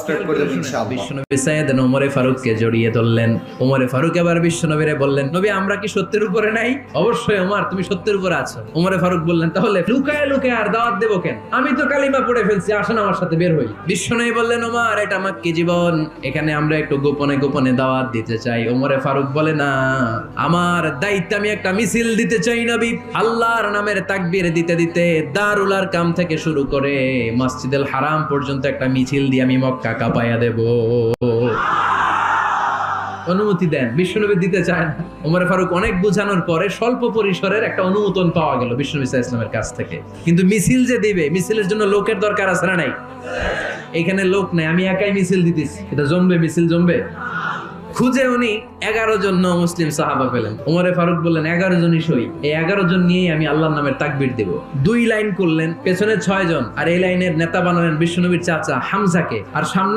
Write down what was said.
Subscribe করে দেবেন ইনশাআল্লাহ। বিশ্বনবী সাইয়েদনা ওমরে ফারুককে জড়িয়ে ধরলেন। ওমরে ফারুক এবার বিশ্বনবীরে বললেন, নবী আমরা কি সত্যের উপরে নাই? অবশ্যই ওমর, তুমি সত্যের উপরে আছো। ওমরে ফারুক বললেন, তাহলে লুকায় লুকায় আর দাওয়াত দেবো কেন? আমি তো কালিমা পড়ে ফেলছি, আসেন আমার সাথে বের হই। বিশ্বনবী বললেন, ওমর এটা মাক্কি জীবন, এখানে আমরা একটু গোপনে গোপনে দাওয়াত দিতে চাই। ওমরে ফারুক বলে, না, আমার দায়িত্ব, আমি একটা মিছিল দিতে চাই নবী। আল্লাহর নামের তাকবীর দিতে দিতে দারুল আরকাম থেকে শুরু করে মসজিদুল হারাম পর্যন্ত একটা মিছিল দিয়ে আমি মক্কা কাঁপাইয়া দেব। অনুমতি দেন। বিশ্বনবী দিতে চায় না। ওমর ফারুক অনেক বুঝানোর পরে স্বল্প পরিসরের একটা অনুমোদন পাওয়া গেল বিশ্বনবী সাল্লাল্লাহু আলাইহি ওয়াসাল্লামের কাছ থেকে। কিন্তু মিছিল যে দিবে, মিছিলের জন্য লোকের দরকার আছে না নাই? এখানে লোক নাই, আমি একাই মিছিল দিতেছি, এটা জমবে? মিছিল জমবে? খুঁজে উনি 11 জন মুসলিম সাহাবা পেলেন। ওমরে ফারুক বললেন, 11 জনই সই, এই 11 জন নিয়েই আমি আল্লাহর নামের তাকবীর দেব। 2 লাইন করলেন, পেছনে 6 জন, আর এই লাইনের নেতা বানালেন বিশ্বনবীর চাচা হামজাকে, আর সামনে